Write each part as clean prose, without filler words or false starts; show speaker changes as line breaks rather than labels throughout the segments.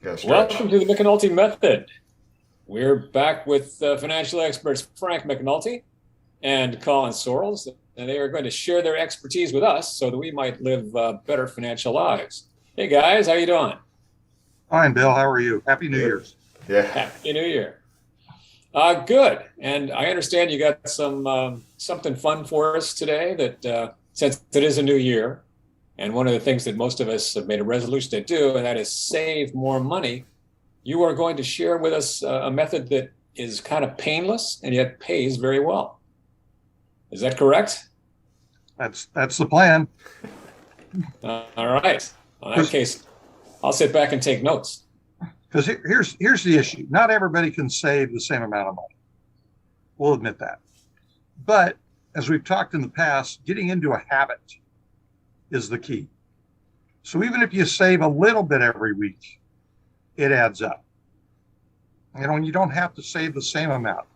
Gotta stretch.
Welcome to the McAnulty Method. We're back with financial experts Frank McAnulty and Colin Sorrells, and they are going to share their expertise with us so that we might live better financial lives. Hey guys, how you doing?
Fine, Bill. How are you? Happy New
Good.
Year's.
Yeah.
Happy New Year. Good. And I understand you got some something fun for us today. That since it is a new year, and one of the things that most of us have made a resolution to do, and that is save more money. You are going to share with us a method that is kind of painless and yet pays very well. Is that correct?
That's the plan.
All right. Well, in that case, I'll sit back and take notes.
Because here's the issue. Not everybody can save the same amount of money. We'll admit that. But as we've talked in the past, getting into a habit is the key. So even if you save a little bit every week, it adds up. You don't have to save the same amount,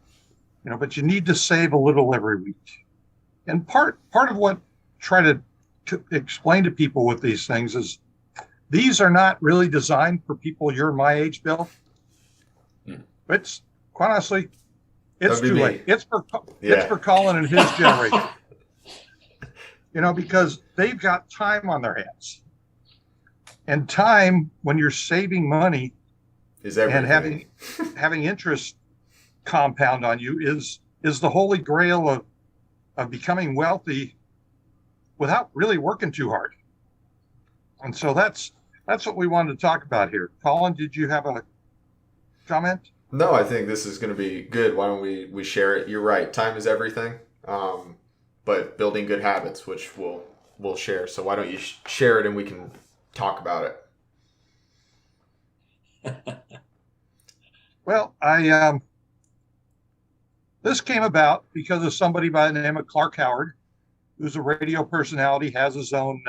but you need to save a little every week. And part of what I try to explain to people with these things is these are not really designed for people your my age, Bill. It's quite honestly, it's too late. It's for Colin and his generation. Because they've got time on their hands. And time, when you're saving money
is everything.
And having interest compound on you is the holy grail of becoming wealthy without really working too hard. And so that's what we wanted to talk about here. Colin, did you have a comment?
No, I think this is going to be good. Why don't we share it? You're right. Time is everything. But building good habits, which we'll share. So why don't you share it and we can talk about it?
Well, this came about because of somebody by the name of Clark Howard, who's a radio personality, has his own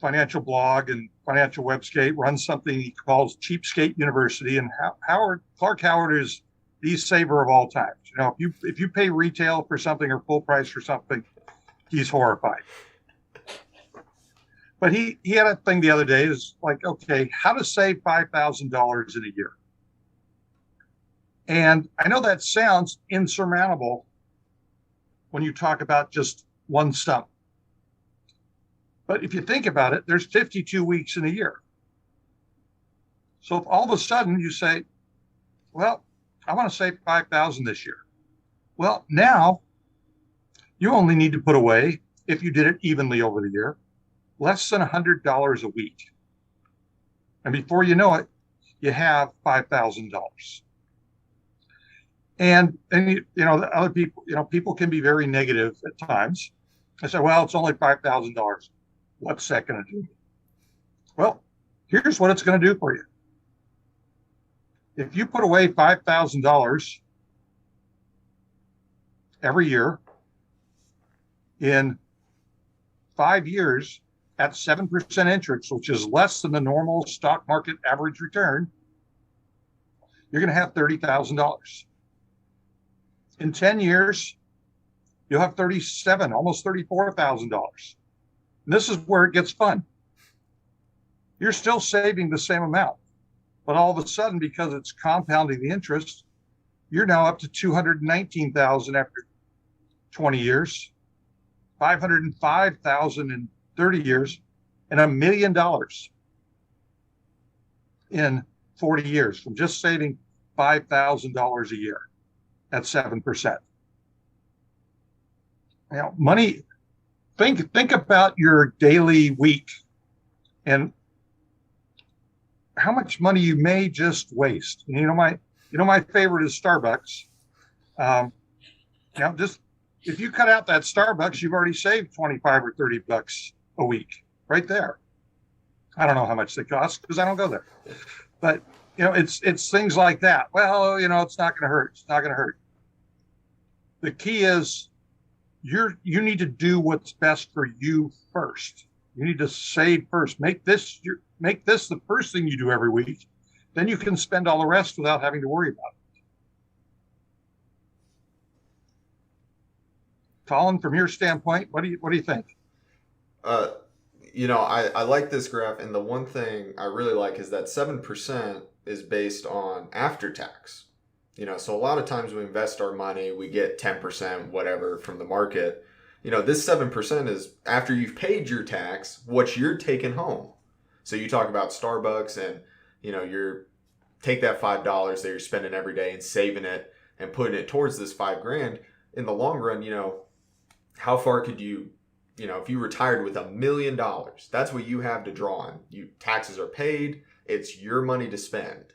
financial blog and financial website, runs something he calls Cheapskate University. And Clark Howard is the saver of all times. If you pay retail for something or full price for something, he's horrified. But he had a thing the other day. Is like, okay, how to save $5,000 in a year. And I know that sounds insurmountable when you talk about just one sum. But if you think about it, there's 52 weeks in a year. So if all of a sudden you say, well, I want to save 5,000 this year. Well, now you only need to put away, if you did it evenly over the year, less than $100 a week. And before you know it, you have $5,000. And the other people, people can be very negative at times. I say, well, it's only $5,000. What's that going to do? Well, here's what it's going to do for you. If you put away $5,000 every year in 5 years at 7% interest, which is less than the normal stock market average return, you're going to have $30,000. In 10 years, you'll have almost $34,000. And this is where it gets fun. You're still saving the same amount, but all of a sudden, because it's compounding the interest, you're now up to $219,000 after 20 years, $505,000 in 30 years, and $1 million in 40 years from just saving $5,000 a year at 7%. Money. Think about your daily week and how much money you may just waste. And my favorite is Starbucks. Just if you cut out that Starbucks, you've already saved 25 or 30 bucks a week right there. I don't know how much they cost because I don't go there. But it's things like that. Well, it's not going to hurt. It's not going to hurt. The key is you need to do what's best for you first. You need to save first. Make this the first thing you do every week. Then you can spend all the rest without having to worry about it. Colin, from your standpoint, what do you think?
I like this graph, and the one thing I really like is that 7% is based on after tax. So a lot of times we invest our money, we get 10%, whatever, from the market. This 7% is after you've paid your tax, what you're taking home. So you talk about Starbucks, and you're take that $5 that you're spending every day and saving it and putting it towards this $5,000. In the long run, how far could you, if you retired with $1 million, that's what you have to draw on. Taxes are paid. It's your money to spend,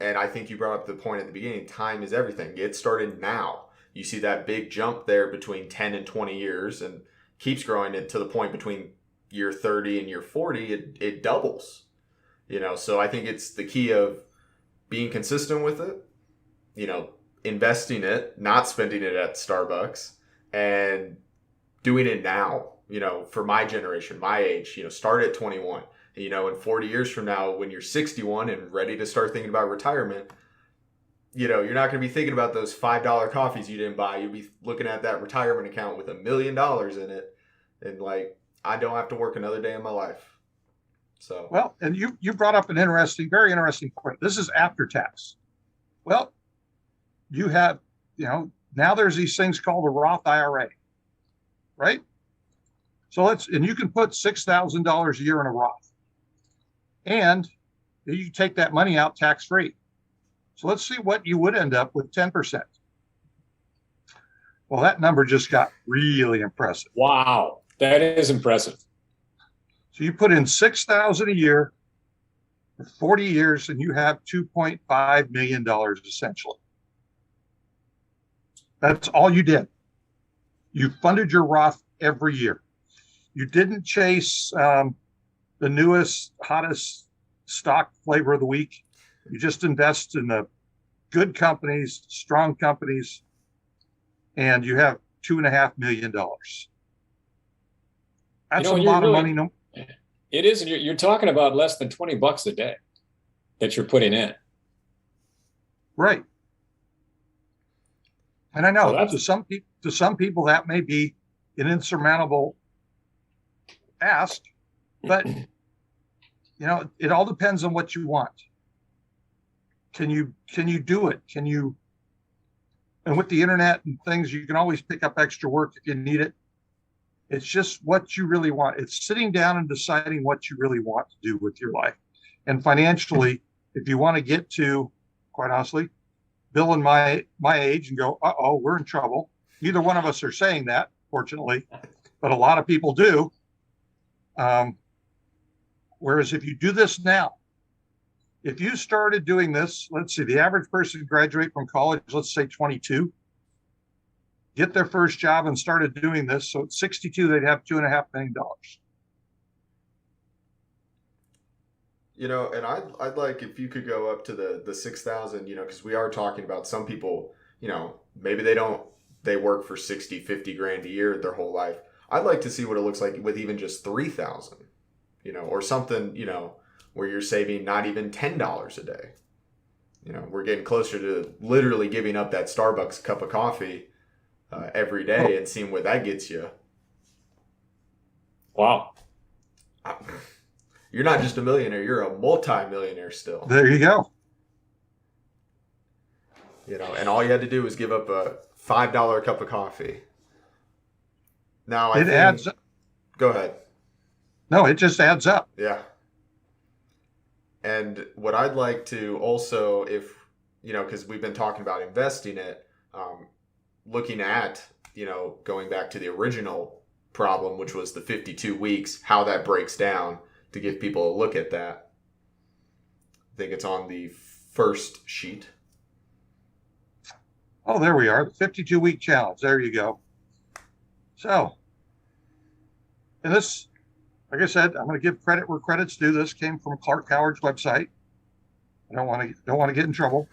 and I think you brought up the point at the beginning, time is everything. Get started now. You see that big jump there between 10 and 20 years, and keeps growing it to the point between year 30 and year 40, it doubles, so I think it's the key of being consistent with it, investing it, not spending it at Starbucks, and doing it now, for my generation, my age, start at 21. In 40 years from now, when you're 61 and ready to start thinking about retirement, you're not going to be thinking about those $5 coffees you didn't buy. You'll be looking at that retirement account with $1 million in it. And I don't have to work another day in my life. So,
well, and you brought up an very interesting point. This is after tax. Well, you have, now there's these things called a Roth IRA, right? So and you can put $6,000 a year in a Roth, and you take that money out tax free. So let's see what you would end up with 10%. Well, that number just got really impressive.
Wow, that is impressive.
So you put in $6,000 a year for 40 years, and you have $2.5 million essentially. That's all you did. You funded your Roth every year. You didn't chase the newest, hottest stock flavor of the week. You just invest in the good companies, strong companies, and you have $2.5 million. That's a lot of money. No,
it is. You're talking about less than $20 a day that you're putting in.
Right. And I know
Well,
to some people that may be an insurmountable ask, but it all depends on what you want. Can you do it? And with the internet and things, you can always pick up extra work if you need it. It's just what you really want. It's sitting down and deciding what you really want to do with your life. And financially, if you want to get to, quite honestly, Bill and my age and go, uh-oh, we're in trouble. Neither one of us are saying that, fortunately, but a lot of people do. Whereas if you do this now, if you started doing this, let's see, the average person graduate from college, let's say 22, get their first job and started doing this. So at 62, they'd have $2.5 million.
And I'd like if you could go up to the 6,000, because we are talking about some people, maybe they work for 60, 50 grand a year their whole life. I'd like to see what it looks like with even just 3,000, or something, where you're saving not even $10 a day. We're getting closer to literally giving up that Starbucks cup of coffee every day and seeing where that gets you.
Wow.
You're not just a millionaire, you're a multi-millionaire still.
There you go.
And all you had to do was give up a $5 cup of coffee. Now
it adds up.
Go ahead.
No, it just adds up.
Yeah. And what I'd like to also, if, because we've been talking about investing it, looking at, going back to the original problem, which was the 52 weeks, how that breaks down to give people a look at that. I think it's on the first sheet.
Oh, there we are. The 52-week challenge. There you go. So, and this, like I said, I'm going to give credit where credit's due. This came from Clark Howard's website. I don't want to get in trouble.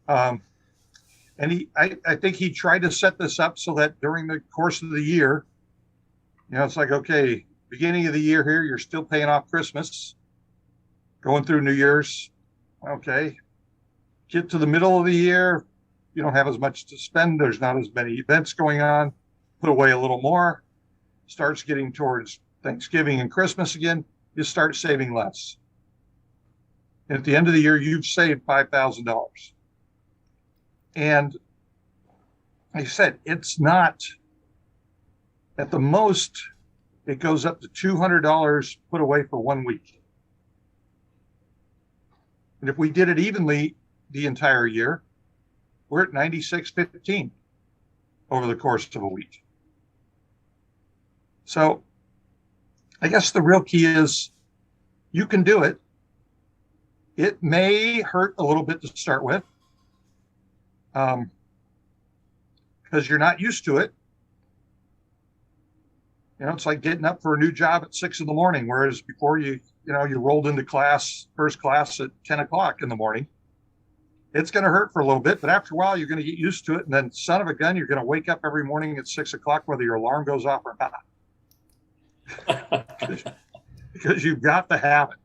And I think he tried to set this up so that during the course of the year, it's like, okay, beginning of the year here, you're still paying off Christmas, going through New Year's. Okay. Get to the middle of the year, you don't have as much to spend. There's not as many events going on. Put away a little more. starts getting towards Thanksgiving and Christmas again, you start saving less. And at the end of the year, you've saved $5,000. And like I said, it's not, at the most, it goes up to $200 put away for 1 week. And if we did it evenly the entire year, we're at $96.15 over the course of a week. So I guess the real key is you can do it. It may hurt a little bit to start with, because you're not used to it. You know, it's like getting up for a new job at 6 a.m, whereas before you rolled into first class at 10 o'clock in the morning. It's going to hurt for a little bit, but after a while, you're going to get used to it. And then, son of a gun, you're going to wake up every morning at 6 o'clock, whether your alarm goes off or not, because you've got the habit.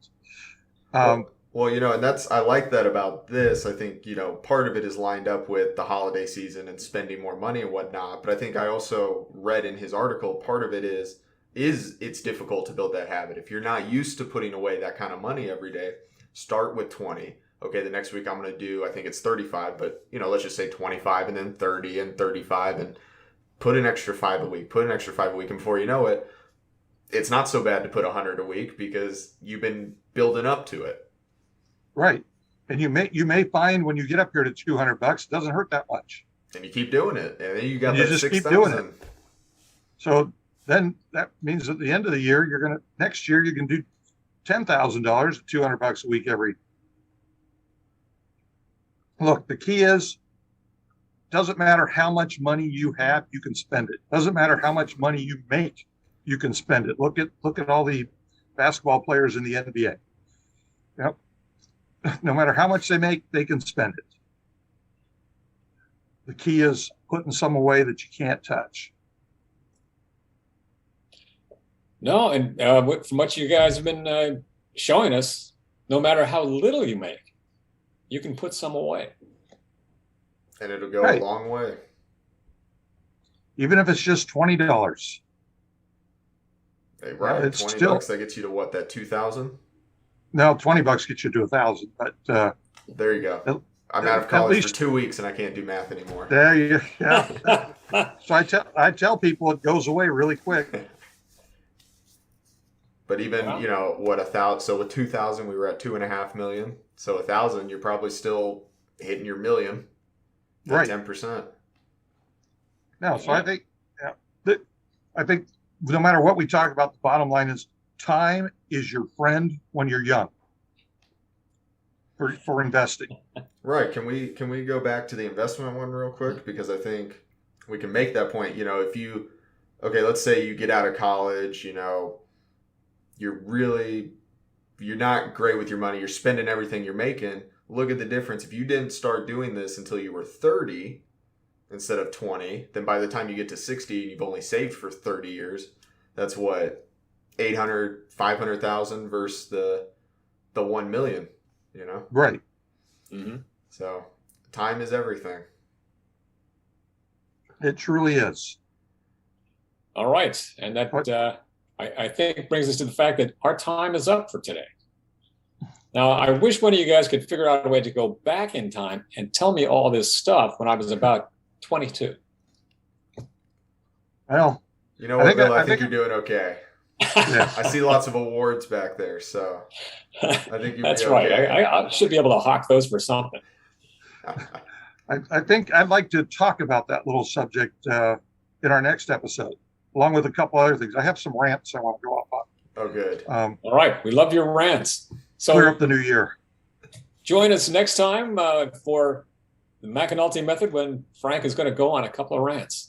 Well, and I like that about this. I think, part of it is lined up with the holiday season and spending more money and whatnot. But I think I also read in his article, part of it is it's difficult to build that habit. If you're not used to putting away that kind of money every day, start with 20. Okay, the next week I'm going to do, I think it's 35, but, let's just say 25 and then 30 and 35 and put an extra 5 a week, And before you know it, it's not so bad to put 100 a week because you've been building up to it.
Right. And you may find when you get up here to $200, it doesn't hurt that much.
And you keep doing it. And then you got
and
that
you just
6,000.
keep doing it. So then that means at the end of the year, next year, you can do $10,000 at $200 a week every. Look, the key is, doesn't matter how much money you have, you can spend it. Doesn't matter how much money you make, you can spend it. Look at all the basketball players in the NBA. Yep. No matter how much they make, they can spend it. The key is putting some away that you can't touch.
No, and from what you guys have been showing us, no matter how little you make, you can put some away.
And it'll go
Right.
a long way.
Even if it's just $20.
Hey, right.
It's
$20,
still-
that gets you to what, that 2,000?
No, $20 gets you to 1,000. But
There you go. I'm out of
at
college
least-
for 2 weeks and I can't do math anymore.
there you yeah. So I tell people it goes away really quick.
But even,
Wow.
what, 1,000? So with 2,000, we were at 2.5 million. So 1,000, you're probably still hitting your million. At
Right.
10%.
No, so I think no matter what we talk about, the bottom line is time is your friend when you're young for investing.
Right. Can we go back to the investment one real quick? Because I think we can make that point. Let's say you get out of college, you're not great with your money. You're spending everything you're making. Look at the difference. If you didn't start doing this until you were 30 instead of 20, then by the time you get to 60 and you've only saved for 30 years, that's what, 800, 500,000 versus the 1 million,
Right.
Mm-hmm.
So time is everything.
It truly is.
All right. And that,
What-
I think, brings us to the fact that our time is up for today. Now, I wish one of you guys could figure out a way to go back in time and tell me all this stuff when I was about 22.
Well,
You know what, Bill? I think
think-
you're doing okay.
yeah.
I see lots of awards back there, so I think you'll
That's
be
right.
okay.
I should be able to hawk those for something.
I think I'd like to talk about that little subject in our next episode, along with a couple other things. I have some rants I want to go off
Oh, good.
on.
All right. We love your rants.
Clear
So
up the new year.
join us next time for the McAnulty Method when Frank is going to go on a couple of rants.